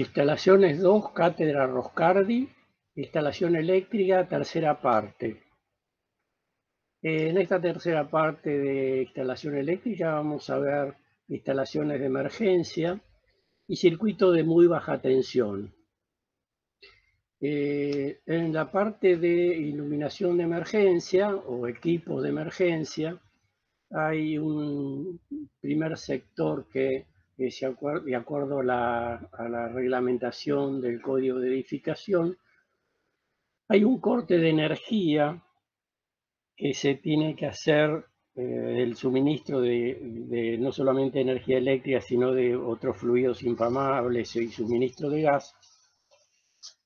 Instalaciones 2, Cátedra Roscardi, instalación eléctrica, tercera parte. En esta tercera parte de instalación eléctrica vamos a ver instalaciones de emergencia y circuito de muy baja tensión. En la parte de iluminación de emergencia o equipos de emergencia hay un primer sector que de acuerdo a la reglamentación del Código de Edificación, hay un corte de energía que se tiene que hacer el suministro de no solamente energía eléctrica, sino de otros fluidos inflamables y suministro de gas,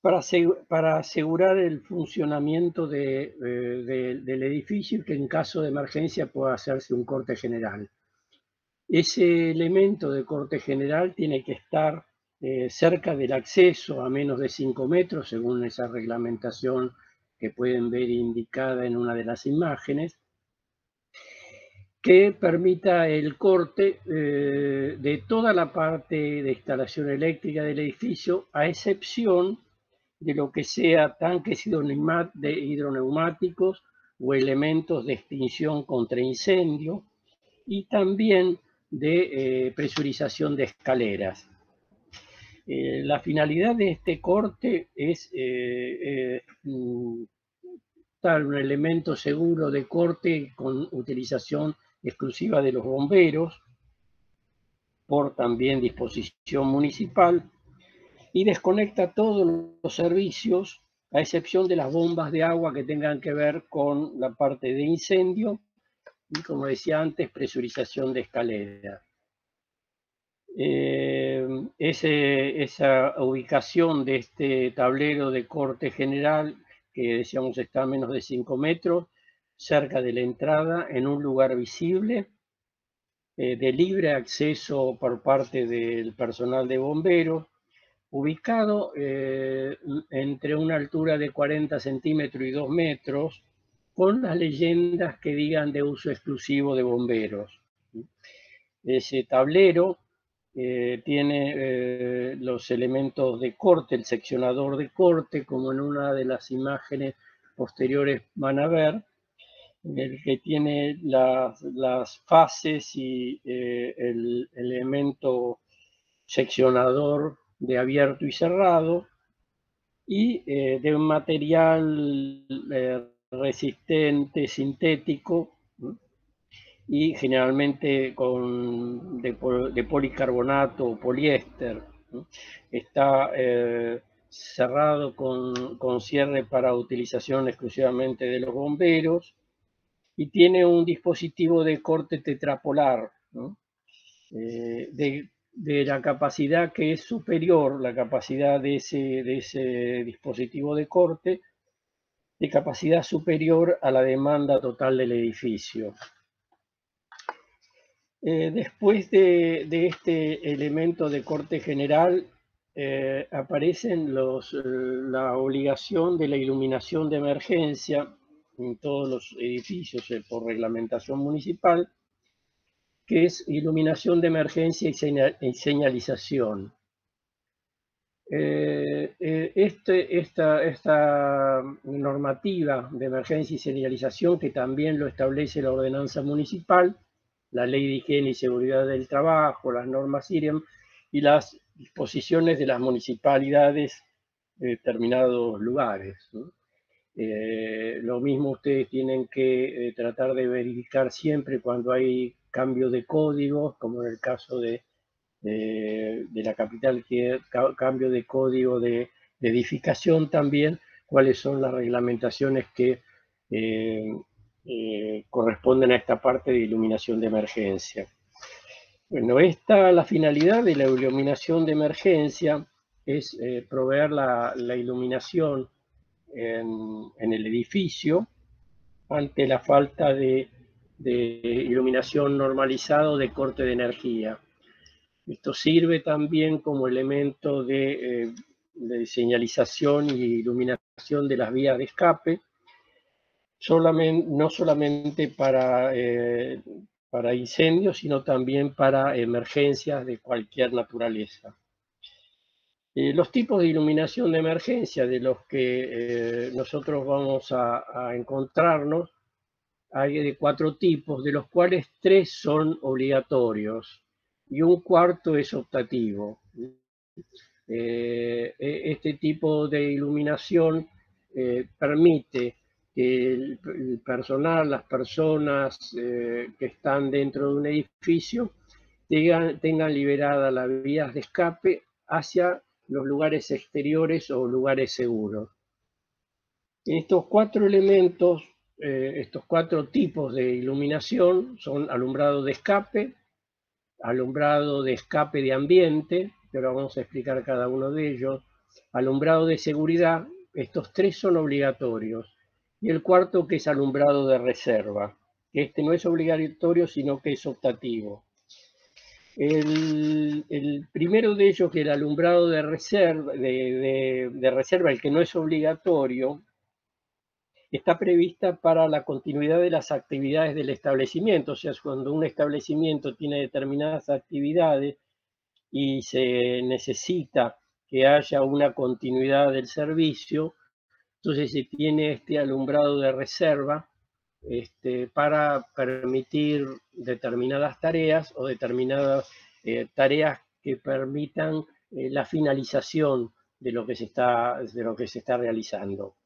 para asegurar el funcionamiento del edificio y que en caso de emergencia pueda hacerse un corte general. Ese elemento de corte general tiene que estar cerca del acceso a menos de 5 metros, según esa reglamentación que pueden ver indicada en una de las imágenes, que permita el corte de toda la parte de instalación eléctrica del edificio, a excepción de lo que sea tanques hidroneumáticos o elementos de extinción contra incendio, y también de presurización de escaleras. La finalidad de este corte es dar un elemento seguro de corte con utilización exclusiva de los bomberos, por también disposición municipal, y desconecta todos los servicios, a excepción de las bombas de agua que tengan que ver con la parte de incendio y, como decía antes, presurización de escaleras. Esa ubicación de este tablero de corte general, que decíamos está a menos de 5 metros, cerca de la entrada, en un lugar visible, de libre acceso por parte del personal de bomberos, ubicado entre una altura de 40 centímetros y 2 metros, con las leyendas que digan de uso exclusivo de bomberos. Ese tablero tiene los elementos de corte, el seccionador de corte, como en una de las imágenes posteriores van a ver, el que tiene las fases y el elemento seccionador de abierto y cerrado, y de un material resistente, sintético, y generalmente de policarbonato o poliéster. Está cerrado con cierre para utilización exclusivamente de los bomberos, y tiene un dispositivo de corte tetrapolar, ¿no? De la capacidad que es superior, la capacidad de ese dispositivo de corte, de capacidad superior a la demanda total del edificio. Después de este elemento de corte general, aparecen la obligación de la iluminación de emergencia en todos los edificios por reglamentación municipal, que es iluminación de emergencia y señalización. Esta normativa de emergencia y señalización, que también lo establece la ordenanza municipal, la Ley de Higiene y Seguridad del Trabajo, las normas IREM y las disposiciones de las municipalidades de determinados lugares, ¿no? Lo mismo ustedes tienen que tratar de verificar siempre cuando hay cambios de códigos, como en el caso de la capital, que cambio de código de edificación también, cuáles son las reglamentaciones que corresponden a esta parte de iluminación de emergencia. Bueno, la finalidad de la iluminación de emergencia es proveer la iluminación en el edificio ante la falta de iluminación normalizada de corte de energía. Esto sirve también como elemento de señalización y iluminación de las vías de escape, no solamente para incendios, sino también para emergencias de cualquier naturaleza. Los tipos de iluminación de emergencia de los que nosotros vamos a encontrarnos, hay de 4 tipos, de los cuales 3 son obligatorios y un cuarto es optativo. Este tipo de iluminación permite que el personal, las personas que están dentro de un edificio tengan liberadas las vías de escape hacia los lugares exteriores o lugares seguros. Estos 4 elementos, estos 4 tipos de iluminación son alumbrado de escape de ambiente, que ahora vamos a explicar cada uno de ellos, alumbrado de seguridad, estos 3 son obligatorios, y el cuarto que es alumbrado de reserva, que este no es obligatorio, sino que es optativo. El primero de ellos, que el alumbrado de reserva, el que no es obligatorio, está prevista para la continuidad de las actividades del establecimiento. O sea, cuando un establecimiento tiene determinadas actividades y se necesita que haya una continuidad del servicio, entonces se tiene este alumbrado de reserva para permitir determinadas tareas o determinadas tareas que permitan la finalización de lo que se está realizando.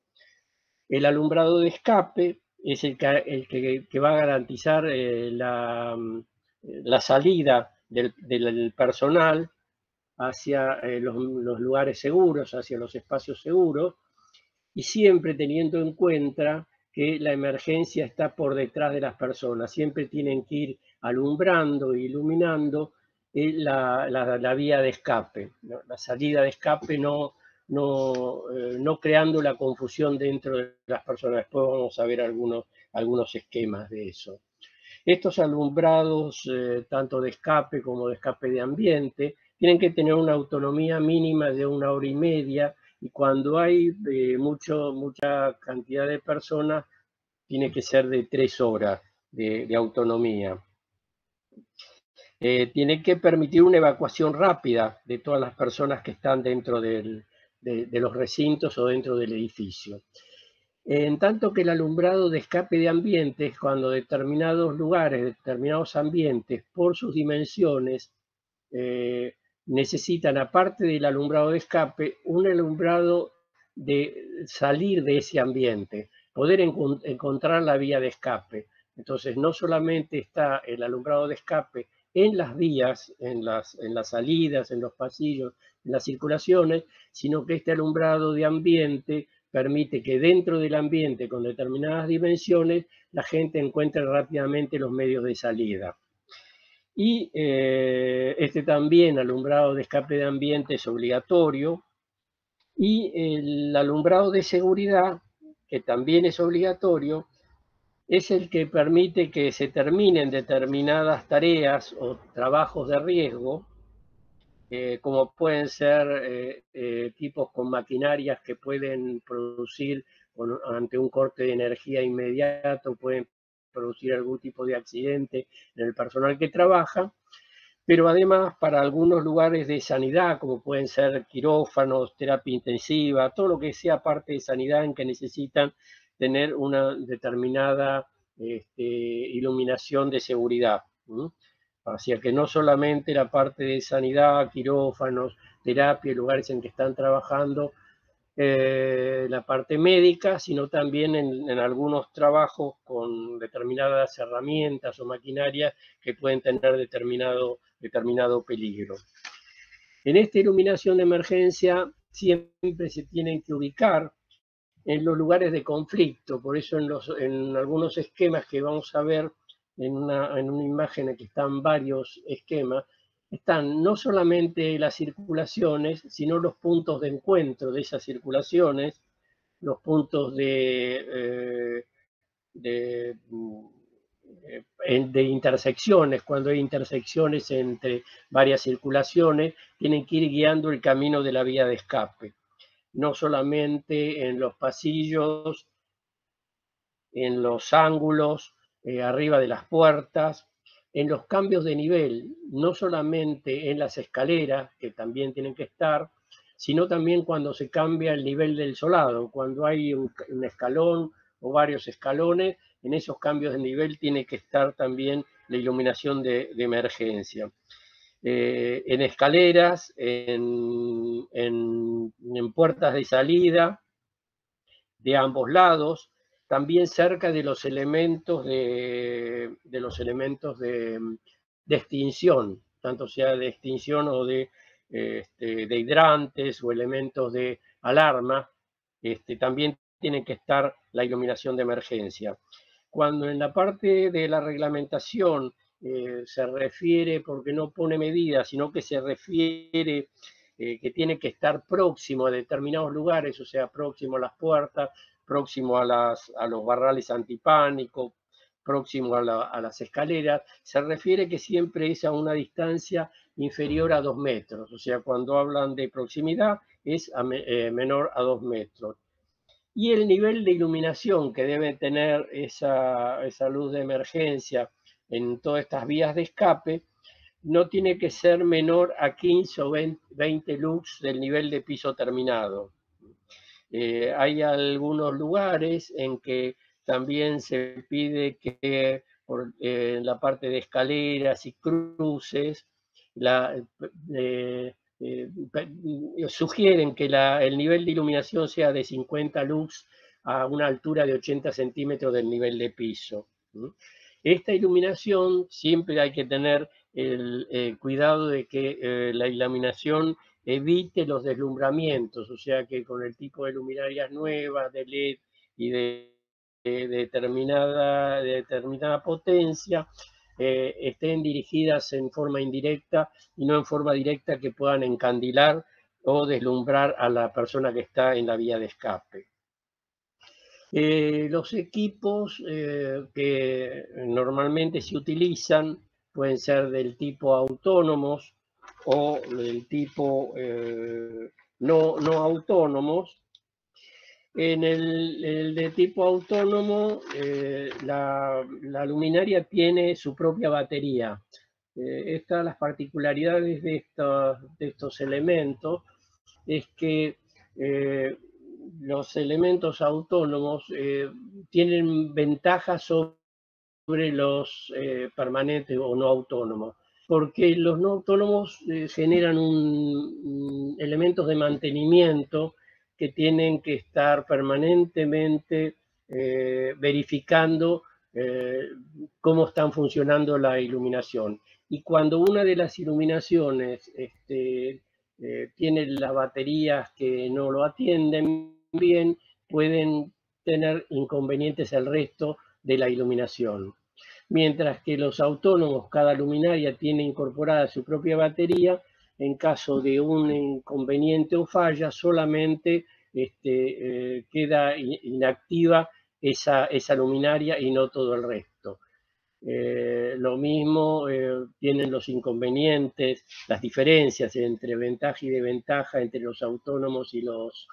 El alumbrado de escape es el que va a garantizar la salida del personal hacia los lugares seguros, hacia los espacios seguros, y siempre teniendo en cuenta que la emergencia está por detrás de las personas. Siempre tienen que ir alumbrando e iluminando la vía de escape, ¿no? La salida de escape, no creando la confusión dentro de las personas. Después vamos a ver algunos esquemas de eso. Estos alumbrados, tanto de escape como de escape de ambiente, tienen que tener una autonomía mínima de 1 hora y media, y cuando hay mucha cantidad de personas, tiene que ser de 3 horas de autonomía. Tiene que permitir una evacuación rápida de todas las personas que están dentro de los recintos o dentro del edificio. En tanto que el alumbrado de escape de ambientes, cuando determinados lugares, determinados ambientes, por sus dimensiones, necesitan, aparte del alumbrado de escape, un alumbrado de salir de ese ambiente, poder encontrar la vía de escape. Entonces, no solamente está el alumbrado de escape en las vías, en las salidas, en los pasillos, en las circulaciones, sino que este alumbrado de ambiente permite que dentro del ambiente con determinadas dimensiones la gente encuentre rápidamente los medios de salida. Y este también, alumbrado de escape de ambiente, es obligatorio. Y el alumbrado de seguridad, que también es obligatorio, es el que permite que se terminen determinadas tareas o trabajos de riesgo, como pueden ser equipos con maquinarias que pueden producir ante un corte de energía inmediato, pueden producir algún tipo de accidente en el personal que trabaja, pero además para algunos lugares de sanidad, como pueden ser quirófanos, terapia intensiva, todo lo que sea parte de sanidad en que necesitan tener una determinada iluminación de seguridad. Así que no solamente la parte de sanidad, quirófanos, terapia, lugares en que están trabajando la parte médica, sino también en algunos trabajos con determinadas herramientas o maquinarias que pueden tener determinado peligro. En esta iluminación de emergencia siempre se tienen que ubicar en los lugares de conflicto. Por eso en algunos esquemas que vamos a ver en una imagen en que están varios esquemas, están no solamente las circulaciones, sino los puntos de encuentro de esas circulaciones, los puntos de intersecciones. Cuando hay intersecciones entre varias circulaciones, tienen que ir guiando el camino de la vía de escape. No solamente en los pasillos, en los ángulos, arriba de las puertas, en los cambios de nivel, no solamente en las escaleras, que también tienen que estar, sino también cuando se cambia el nivel del solado, cuando hay un escalón o varios escalones, en esos cambios de nivel tiene que estar también la iluminación de emergencia. En escaleras, en puertas de salida de ambos lados, también cerca de los elementos de extinción, tanto sea de extinción o de hidrantes o elementos de alarma, también tiene que estar la iluminación de emergencia. Cuando en la parte de la reglamentación se refiere, porque no pone medidas, sino que se refiere que tiene que estar próximo a determinados lugares, o sea, próximo a las puertas, próximo a los barrales antipánico, próximo a las escaleras, se refiere que siempre es a una distancia inferior a 2 metros, o sea, cuando hablan de proximidad es menor a 2 metros. Y el nivel de iluminación que debe tener esa luz de emergencia en todas estas vías de escape no tiene que ser menor a 15 o 20 lux del nivel de piso terminado. Hay algunos lugares en que también se pide que en la parte de escaleras y cruces, sugieren que el nivel de iluminación sea de 50 lux a una altura de 80 centímetros del nivel de piso. Esta iluminación siempre hay que tener el cuidado de que la iluminación evite los deslumbramientos, o sea que con el tipo de luminarias nuevas, de LED y de determinada potencia, estén dirigidas en forma indirecta y no en forma directa, que puedan encandilar o deslumbrar a la persona que está en la vía de escape. Los equipos que normalmente se utilizan pueden ser del tipo autónomos o del tipo no autónomos. En el de tipo autónomo, la luminaria tiene su propia batería. Estas las particularidades de estos elementos es que los elementos autónomos tienen ventajas sobre los permanentes o no autónomos, porque los no autónomos generan elementos de mantenimiento que tienen que estar permanentemente verificando cómo están funcionando la iluminación. Y cuando una de las iluminaciones tiene las baterías que no lo atienden bien, pueden tener inconvenientes el resto de la iluminación. Mientras que los autónomos, cada luminaria tiene incorporada su propia batería, en caso de un inconveniente o falla, solamente queda inactiva esa luminaria y no todo el resto. Lo mismo tienen los inconvenientes, las diferencias entre ventaja y desventaja entre los autónomos y los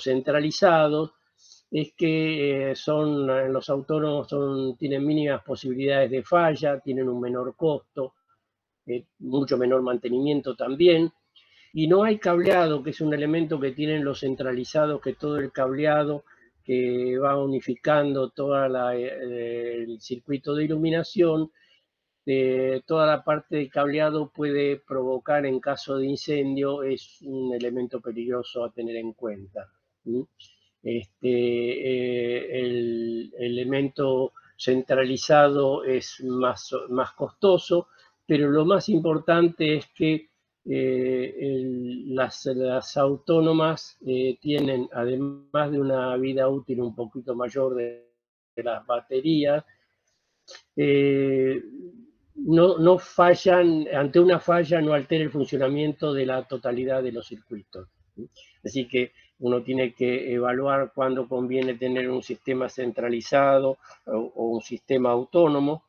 centralizados, es que los autónomos tienen mínimas posibilidades de falla, tienen un menor costo, mucho menor mantenimiento también, y no hay cableado, que es un elemento que tienen los centralizados, que todo el cableado que va unificando todo el circuito de iluminación, toda la parte de cableado puede provocar, en caso de incendio, es un elemento peligroso a tener en cuenta. El elemento centralizado es más costoso, pero lo más importante es que las autónomas tienen, además de una vida útil un poquito mayor de las baterías, no fallan, ante una falla no altera el funcionamiento de la totalidad de los circuitos. Así que uno tiene que evaluar cuándo conviene tener un sistema centralizado o un sistema autónomo,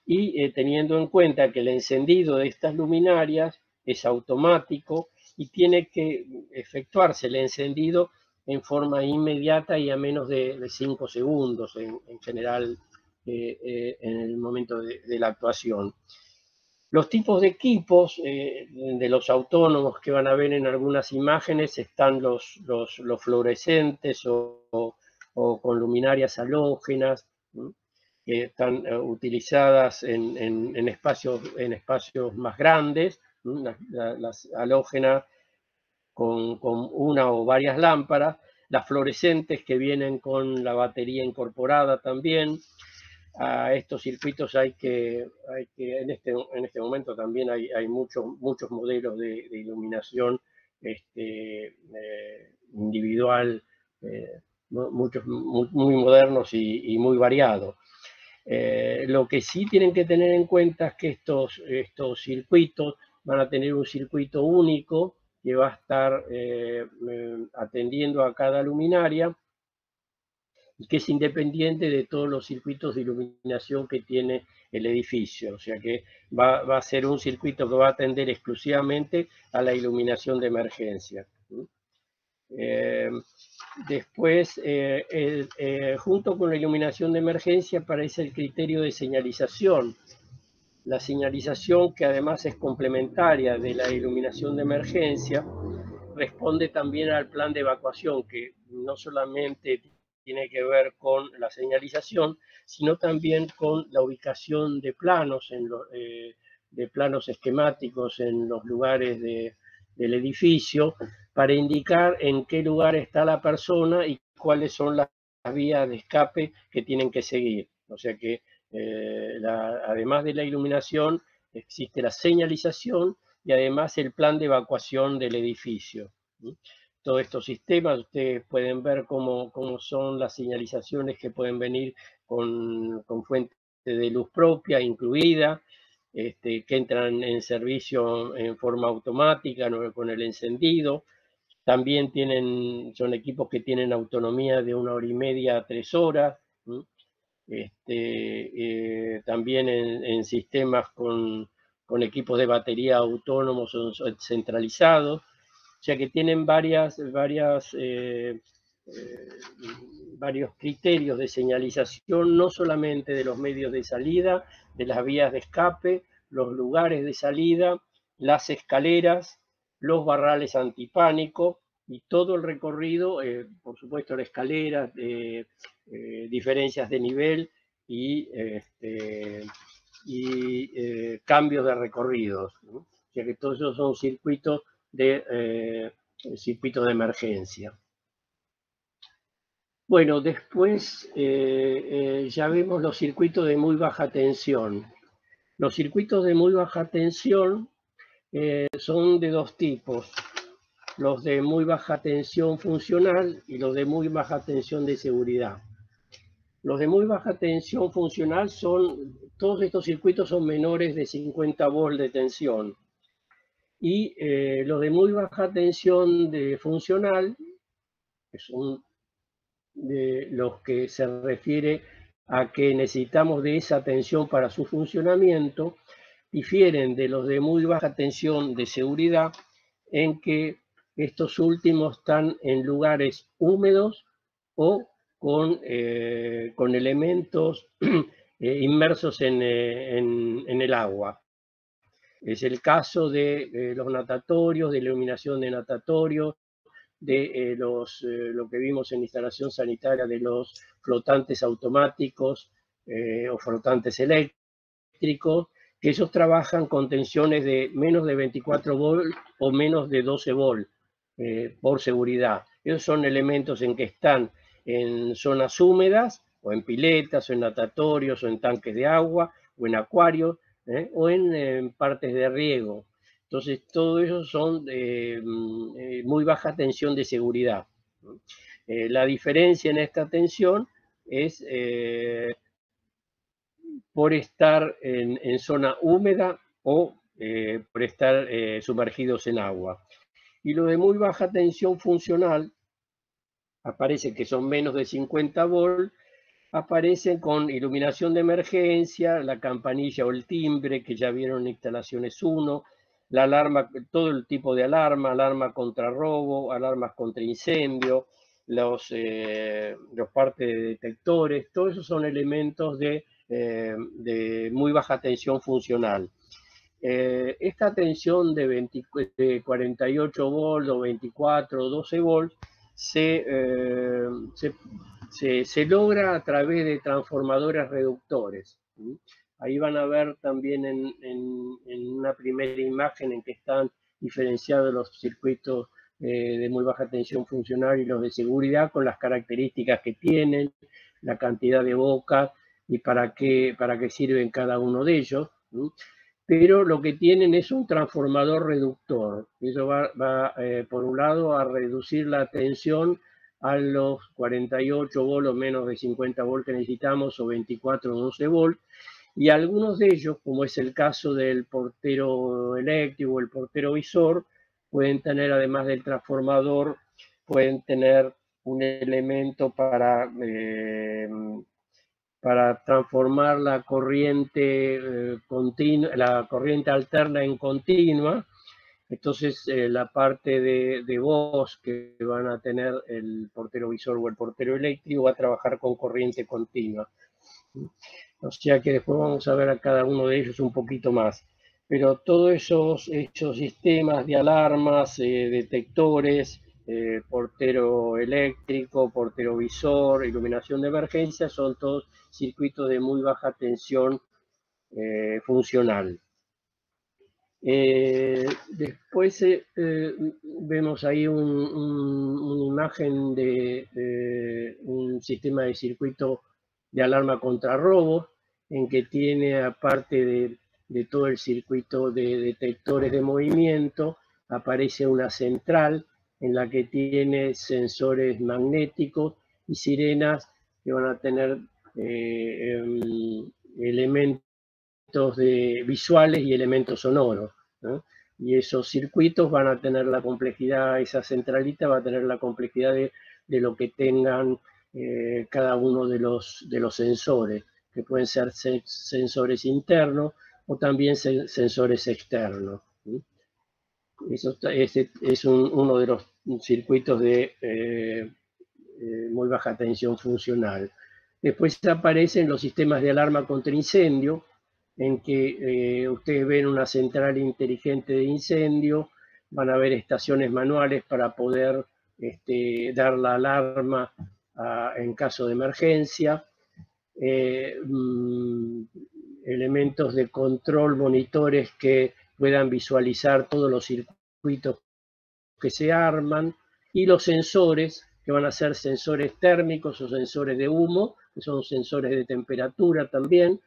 y teniendo en cuenta que el encendido de estas luminarias es automático y tiene que efectuarse el encendido en forma inmediata y a menos de 5 segundos en general en el momento de la actuación. Los tipos de equipos de los autónomos que van a ver en algunas imágenes están los fluorescentes o con luminarias halógenas, ¿no?, que están utilizadas en espacios más grandes, ¿no?, las halógenas con una o varias lámparas, las fluorescentes que vienen con la batería incorporada también. A estos circuitos hay que en este momento también hay muchos modelos de iluminación individual, muchos muy modernos y muy variados. Lo que sí tienen que tener en cuenta es que estos circuitos van a tener un circuito único que va a estar atendiendo a cada luminaria y que es independiente de todos los circuitos de iluminación que tiene el edificio. O sea que va a ser un circuito que va a atender exclusivamente a la iluminación de emergencia. Después, junto con la iluminación de emergencia aparece el criterio de señalización. La señalización, que además es complementaria de la iluminación de emergencia, responde también al plan de evacuación, que no solamente tiene que ver con la señalización, sino también con la ubicación de planos, de planos esquemáticos en los lugares del edificio, para indicar en qué lugar está la persona y cuáles son las vías de escape que tienen que seguir. O sea que además de la iluminación, existe la señalización y además el plan de evacuación del edificio. Todos estos sistemas, ustedes pueden ver cómo son las señalizaciones que pueden venir con fuente de luz propia incluida, que entran en servicio en forma automática, ¿no?, con el encendido. También son equipos que tienen autonomía de 1 hora y media a 3 horas. También en sistemas con equipos de batería autónomos o centralizados. O sea que tienen varios criterios de señalización, no solamente de los medios de salida, de las vías de escape, los lugares de salida, las escaleras, los barrales antipánico y todo el recorrido, por supuesto la escalera, diferencias de nivel y cambios de recorridos, ¿no? O sea que todos esos son circuitos de emergencia. Bueno, después ya vemos los circuitos de muy baja tensión. Los circuitos de muy baja tensión son de dos tipos: los de muy baja tensión funcional y los de muy baja tensión de seguridad. Los de muy baja tensión funcional todos estos circuitos son menores de 50 volts de tensión. Y los de muy baja tensión de funcional, que son de los que se refiere a que necesitamos de esa tensión para su funcionamiento, difieren de los de muy baja tensión de seguridad en que estos últimos están en lugares húmedos o con elementos inmersos en el agua. Es el caso de los natatorios, de la iluminación de natatorios, de lo que vimos en instalación sanitaria de los flotantes automáticos o flotantes eléctricos, que ellos trabajan con tensiones de menos de 24 volts o menos de 12 volts por seguridad. Esos son elementos en que están en zonas húmedas, o en piletas, o en natatorios, o en tanques de agua, o en acuarios, o en partes de riego. Entonces, todo eso son muy baja tensión de seguridad. La diferencia en esta tensión es por estar en zona húmeda o por estar sumergidos en agua. Y lo de muy baja tensión funcional, aparece que son menos de 50 volts, aparecen con iluminación de emergencia, la campanilla o el timbre, que ya vieron en instalaciones 1, la alarma, todo el tipo de alarma contra robo, alarmas contra incendio, los partes de detectores, todos esos son elementos de muy baja tensión funcional. esta tensión de 48 volts o 24 o 12 volts se logra a través de transformadores reductores. Ahí van a ver también en una primera imagen en que están diferenciados los circuitos de muy baja tensión funcional y los de seguridad con las características que tienen, la cantidad de bocas y para qué sirven cada uno de ellos. Pero lo que tienen es un transformador reductor. Eso va por un lado, a reducir la tensión a los 48 volts o menos de 50 volts que necesitamos, o 24 o 12 volts, y algunos de ellos, como es el caso del portero eléctrico o el portero visor, pueden tener, además del transformador, pueden tener un elemento para transformar la corriente continua, la corriente alterna en continua. Entonces, la parte de voz que van a tener el portero visor o el portero eléctrico va a trabajar con corriente continua. O sea que después vamos a ver a cada uno de ellos un poquito más. Pero todos esos sistemas de alarmas, detectores, portero eléctrico, portero visor, iluminación de emergencia, son todos circuitos de muy baja tensión funcional. Después vemos ahí una imagen de un sistema de circuito de alarma contra robo, en que tiene, aparte de todo el circuito de detectores de movimiento, aparece una central en la que tiene sensores magnéticos y sirenas que van a tener elementos visuales y elementos sonoros, ¿no? Y esos circuitos van a tener la complejidad, esa centralita va a tener la complejidad de lo que tengan cada uno de los sensores, que pueden ser sensores internos o también sensores externos. Eso es uno de los circuitos de muy baja tensión funcional. Después aparecen los sistemas de alarma contra incendio, en que ustedes ven una central inteligente de incendio, van a ver estaciones manuales para poder dar la alarma en caso de emergencia, elementos de control, monitores que puedan visualizar todos los circuitos que se arman, y los sensores, que van a ser sensores térmicos o sensores de humo, que son sensores de temperatura también,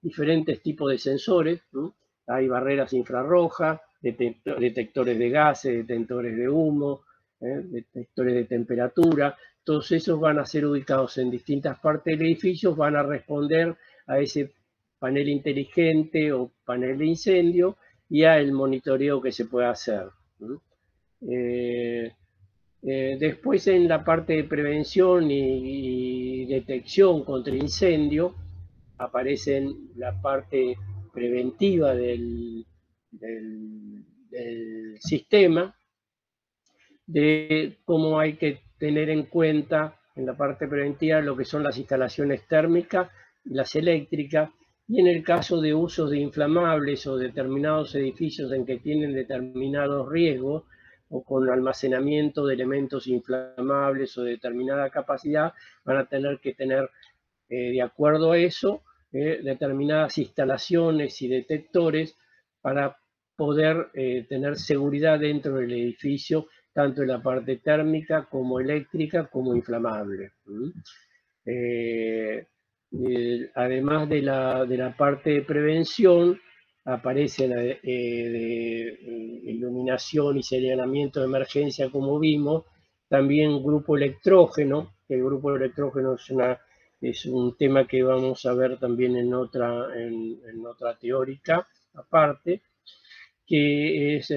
diferentes tipos de sensores. Hay barreras infrarrojas, detectores de gases, detectores de humo, detectores de temperatura. Todos esos van a ser ubicados en distintas partes del edificio, van a responder a ese panel inteligente o panel de incendio y al monitoreo que se pueda hacer. Después, en la parte de prevención y detección contra incendio, aparecen la parte preventiva del sistema, de cómo hay que tener en cuenta en la parte preventiva lo que son las instalaciones térmicas y las eléctricas, y en el caso de usos de inflamables o determinados edificios en que tienen determinados riesgos, o con almacenamiento de elementos inflamables o de determinada capacidad, van a tener que tener, de acuerdo a eso, determinadas instalaciones y detectores para poder tener seguridad dentro del edificio, tanto en la parte térmica como eléctrica como inflamable. Además de la parte de prevención, aparece de iluminación y señalamiento de emergencia, como vimos, también grupo electrógeno, que el grupo electrógeno es un tema que vamos a ver también en otra teórica aparte, que es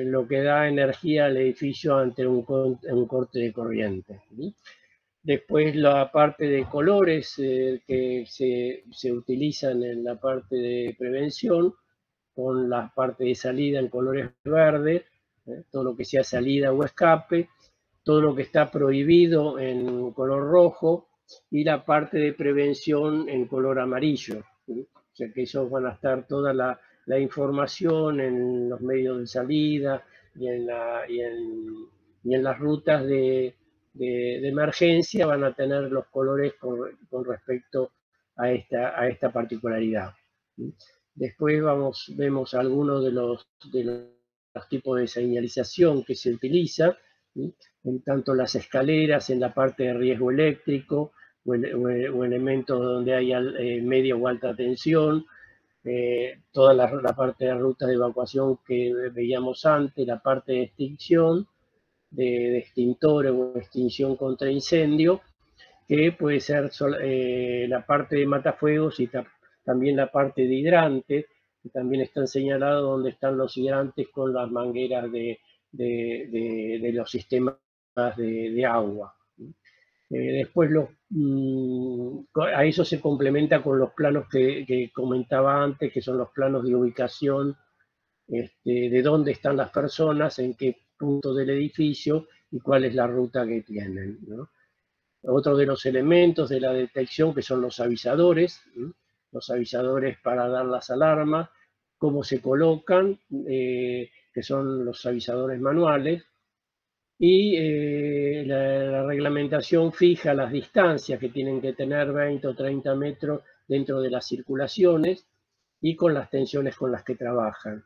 lo que da energía al edificio ante un corte de corriente. Después, la parte de colores que se utilizan en la parte de prevención, con la parte de salida en colores verdes, todo lo que sea salida o escape, todo lo que está prohibido en color rojo, y la parte de prevención en color amarillo. O sea que esos van a estar toda la la información en los medios de salida y en las rutas de emergencia van a tener los colores con respecto a esta particularidad. Después vemos algunos de los tipos de señalización que se utiliza, en tanto las escaleras en la parte de riesgo eléctrico o elementos donde haya media o alta tensión, toda la parte de rutas de evacuación que veíamos antes, la parte de extinción, de extintores o extinción contra incendio, que puede ser la parte de matafuegos y también la parte de hidrantes, que también están señalados donde están los hidrantes con las mangueras de los sistemas de agua. Después a eso se complementa con los planos que comentaba antes, que son los planos de ubicación, de dónde están las personas, en qué punto del edificio y cuál es la ruta que tienen, ¿no? Otro de los elementos de la detección que son los avisadores para dar las alarmas, cómo se colocan, que son los avisadores manuales, y la reglamentación fija las distancias que tienen que tener 20 o 30 metros dentro de las circulaciones y con las tensiones con las que trabajan.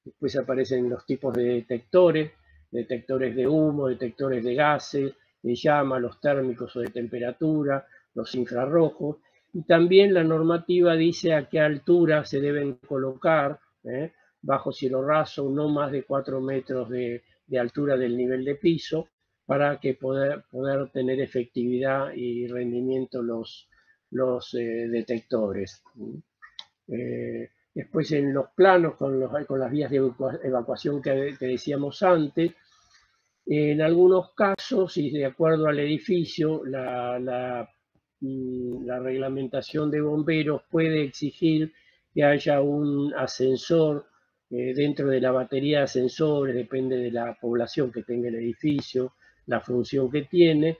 Después aparecen los tipos de detectores de humo, detectores de gases, de llama, los térmicos o de temperatura, los infrarrojos, y también la normativa dice a qué altura se deben colocar, bajo cielo raso, no más de 4 metros de altura del nivel de piso, para que poder tener efectividad y rendimiento los detectores. Después en los planos con las vías de evacuación que decíamos antes, en algunos casos, y de acuerdo al edificio, la reglamentación de bomberos puede exigir que haya un ascensor dentro de la batería de ascensores, depende de la población que tenga el edificio, la función que tiene.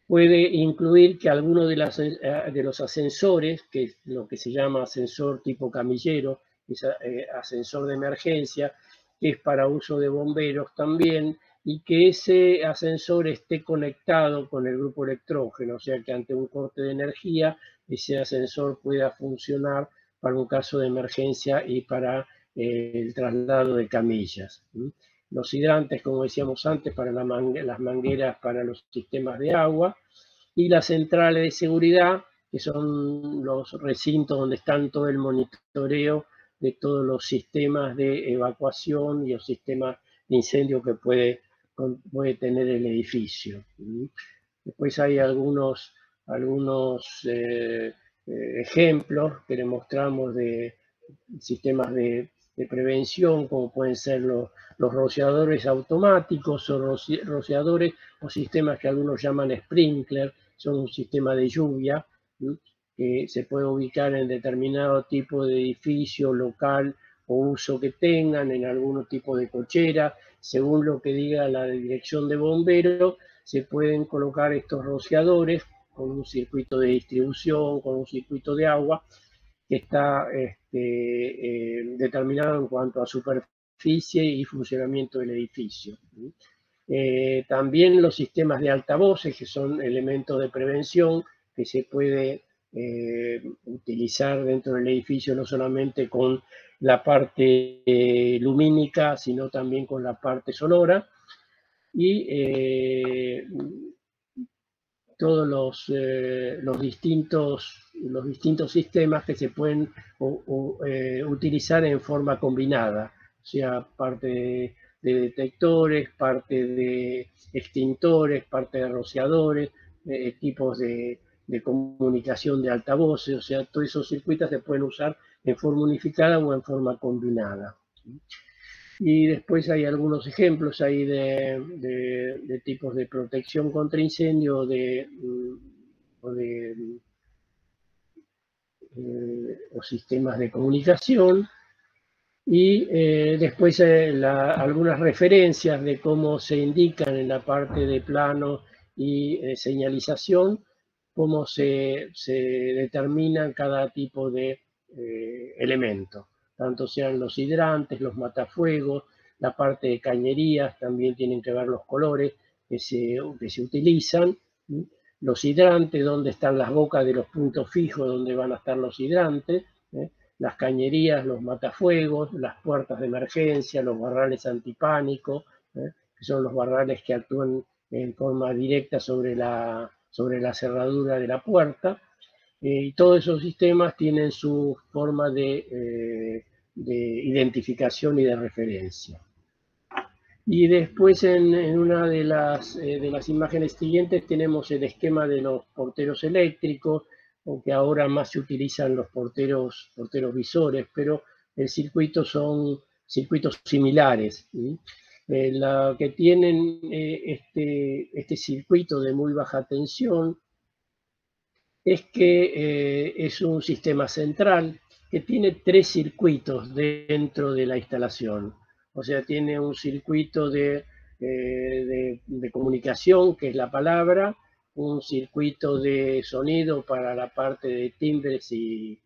Puede incluir que alguno de los ascensores, que es lo que se llama ascensor tipo camillero, es ascensor de emergencia, que es para uso de bomberos también, y que ese ascensor esté conectado con el grupo electrógeno, o sea que ante un corte de energía, ese ascensor pueda funcionar para un caso de emergencia y para el traslado de camillas. Los hidrantes, como decíamos antes, para las mangueras para los sistemas de agua, y las centrales de seguridad, que son los recintos donde están todo el monitoreo de todos los sistemas de evacuación y los sistemas de incendio que puede tener el edificio. Después hay algunos ejemplos que le mostramos de sistemas de prevención, como pueden ser los rociadores automáticos o rociadores o sistemas que algunos llaman sprinkler, son un sistema de lluvia que se puede ubicar en determinado tipo de edificio, local o uso que tengan, en algún tipo de cochera, según lo que diga la dirección de bomberos, se pueden colocar estos rociadores con un circuito de distribución, con un circuito de agua, que está determinado en cuanto a superficie y funcionamiento del edificio. También los sistemas de altavoces, que son elementos de prevención que se puede utilizar dentro del edificio, no solamente con la parte lumínica, sino también con la parte sonora. Y todos los distintos sistemas que se pueden utilizar en forma combinada, o sea, parte de detectores, parte de extintores, parte de rociadores, equipos de comunicación de altavoces, o sea, todos esos circuitos se pueden usar en forma unificada o en forma combinada. Y después hay algunos ejemplos ahí de tipos de protección contra incendio o sistemas de comunicación. Y después algunas referencias de cómo se indican en la parte de plano y señalización, cómo se determina cada tipo de elemento. tanto sean los hidrantes, los matafuegos, la parte de cañerías, también tienen que ver los colores que se utilizan, los hidrantes, dónde están las bocas de los puntos fijos, donde van a estar los hidrantes, las cañerías, los matafuegos, las puertas de emergencia, los barrales antipánico, que son los barrales que actúan en forma directa sobre la cerradura de la puerta. Y todos esos sistemas tienen su forma de identificación y de referencia. Y después en una de las imágenes siguientes tenemos el esquema de los porteros eléctricos, aunque ahora más se utilizan los porteros visores, pero el circuito son circuitos similares. La que tienen este circuito de muy baja tensión es que es un sistema central que tiene 3 circuitos dentro de la instalación. O sea, tiene un circuito de comunicación, que es la palabra, un circuito de sonido para la parte de timbres y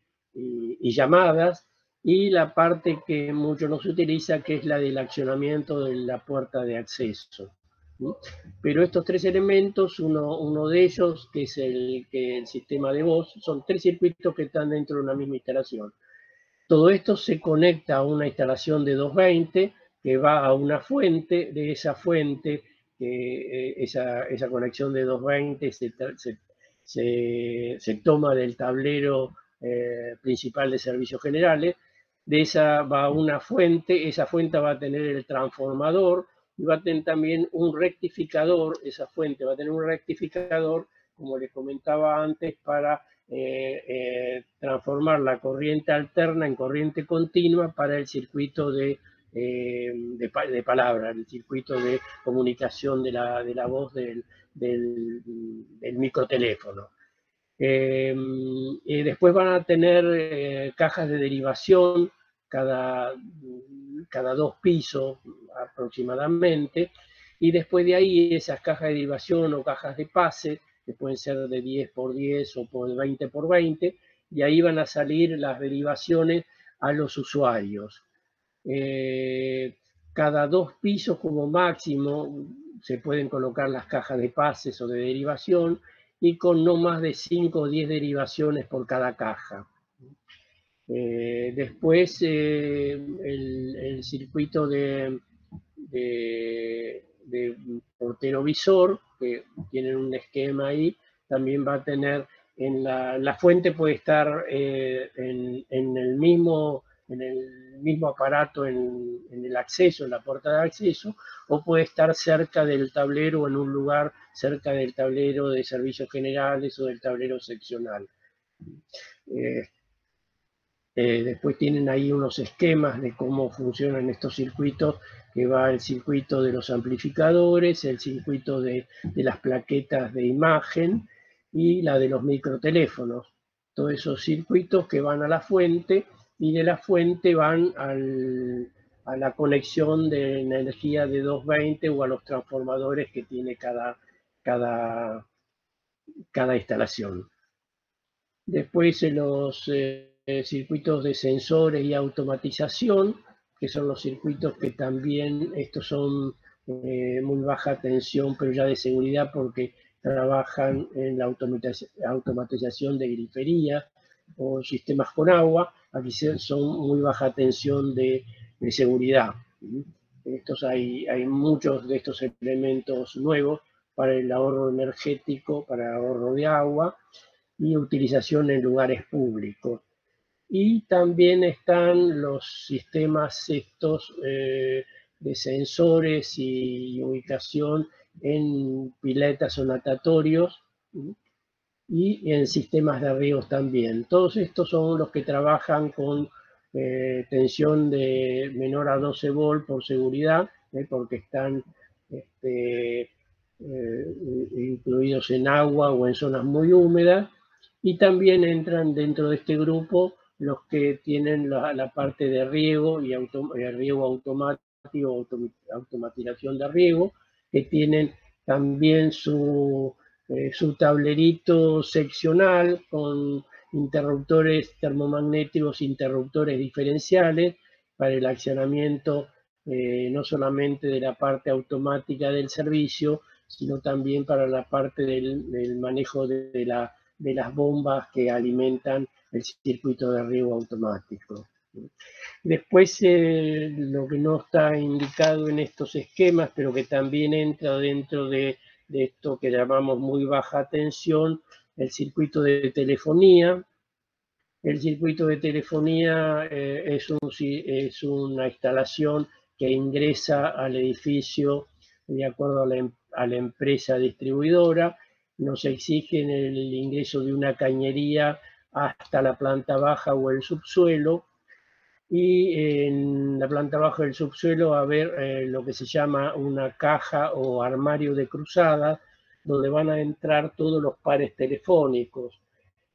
llamadas, y la parte que mucho no se utiliza, que es la del accionamiento de la puerta de acceso. Pero estos 3 elementos, uno de ellos, que es el sistema de voz, son 3 circuitos que están dentro de una misma instalación. Todo esto se conecta a una instalación de 220 que va a una fuente. De esa fuente, esa conexión de 220 se toma del tablero principal de servicios generales. De esa va a una fuente, esa fuente va a tener el transformador y va a tener también un rectificador. Esa fuente va a tener un rectificador, como les comentaba antes, para transformar la corriente alterna en corriente continua para el circuito de palabra, el circuito de comunicación de la voz del microteléfono. Después van a tener cajas de derivación cada 2 pisos aproximadamente, y después de ahí esas cajas de derivación o cajas de pase, que pueden ser de 10 por 10 o por 20 por 20, y ahí van a salir las derivaciones a los usuarios. Cada 2 pisos como máximo se pueden colocar las cajas de pases o de derivación, y con no más de 5 o 10 derivaciones por cada caja. Después el circuito de portero visor, que tienen un esquema ahí, también va a tener la fuente puede estar en el mismo aparato, en el acceso, en la puerta de acceso, o puede estar cerca del tablero o en un lugar cerca del tablero de servicios generales o del tablero seccional. Después tienen ahí unos esquemas de cómo funcionan estos circuitos, que va el circuito de los amplificadores, el circuito de las plaquetas de imagen y la de los microteléfonos. Todos esos circuitos que van a la fuente, y de la fuente van a la conexión de energía de 220 o a los transformadores que tiene cada instalación. Después los circuitos de sensores y automatización, que son los circuitos que también, estos son muy baja tensión, pero ya de seguridad, porque trabajan en la automatización de grifería o sistemas con agua. Aquí son muy baja tensión de seguridad. Hay muchos de estos elementos nuevos para el ahorro energético, para el ahorro de agua y utilización en lugares públicos. Y también están los sistemas estos de sensores y ubicación en piletas o natatorios, y en sistemas de riegos también. Todos estos son los que trabajan con tensión de menor a 12 volt por seguridad, porque están incluidos en agua o en zonas muy húmedas. Y también entran dentro de este grupo los que tienen la parte de riego y riego automático, automatización de riego, que tienen también su tablerito seccional con interruptores termomagnéticos, interruptores diferenciales para el accionamiento no solamente de la parte automática del servicio, sino también para la parte del manejo de las bombas que alimentan el circuito de riego automático. Después, lo que no está indicado en estos esquemas, pero que también entra dentro de esto que llamamos muy baja tensión, el circuito de telefonía. El circuito de telefonía es una instalación que ingresa al edificio de acuerdo a la empresa distribuidora. Nos exigen el ingreso de una cañería hasta la planta baja o el subsuelo, y en la planta baja del subsuelo va a haber lo que se llama una caja o armario de cruzada, donde van a entrar todos los pares telefónicos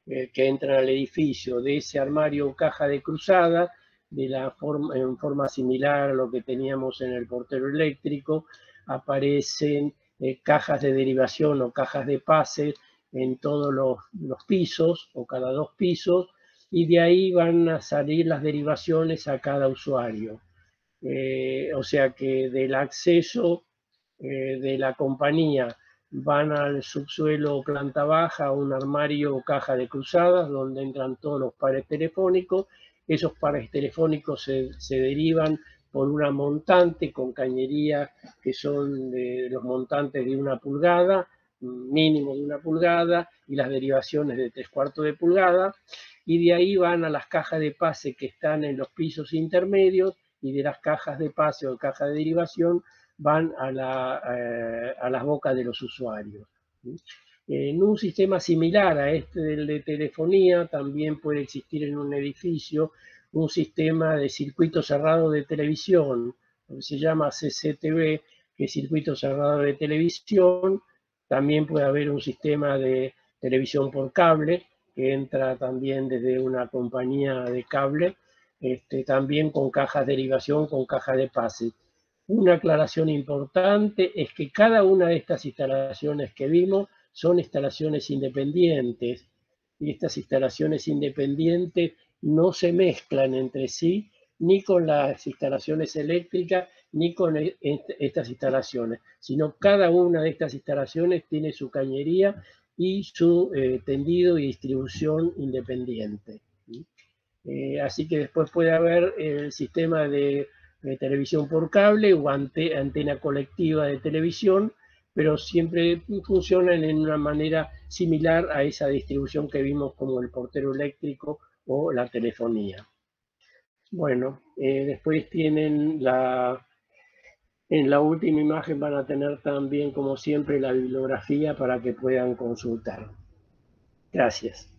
que entran al edificio. De ese armario o caja de cruzada, en forma similar a lo que teníamos en el portero eléctrico, aparecen cajas de derivación o cajas de pase en todos los pisos o cada 2 pisos, y de ahí van a salir las derivaciones a cada usuario. O sea que del acceso de la compañía van al subsuelo o planta baja, un armario o caja de cruzadas donde entran todos los pares telefónicos. Esos pares telefónicos se derivan por una montante con cañería que son de los montantes de 1 pulgada, mínimo de 1 pulgada, y las derivaciones de 3/4 de pulgada, y de ahí van a las cajas de pase que están en los pisos intermedios, y de las cajas de pase o cajas de derivación van a las bocas de los usuarios. En un sistema similar a este del de telefonía, también puede existir en un edificio un sistema de circuito cerrado de televisión, que se llama CCTV, que es circuito cerrado de televisión. También puede haber un sistema de televisión por cable, que entra también desde una compañía de cable, también con cajas de derivación, con cajas de pase. Una aclaración importante es que cada una de estas instalaciones que vimos son instalaciones independientes, y estas instalaciones independientes no se mezclan entre sí, ni con las instalaciones eléctricas, ni con estas instalaciones, sino cada una de estas instalaciones tiene su cañería y su tendido y distribución independiente. Así que después puede haber el sistema de televisión por cable o antena colectiva de televisión, pero siempre funcionan en una manera similar a esa distribución que vimos como el portero eléctrico o la telefonía. Bueno, después tienen en la última imagen van a tener también, como siempre, la bibliografía para que puedan consultar. Gracias.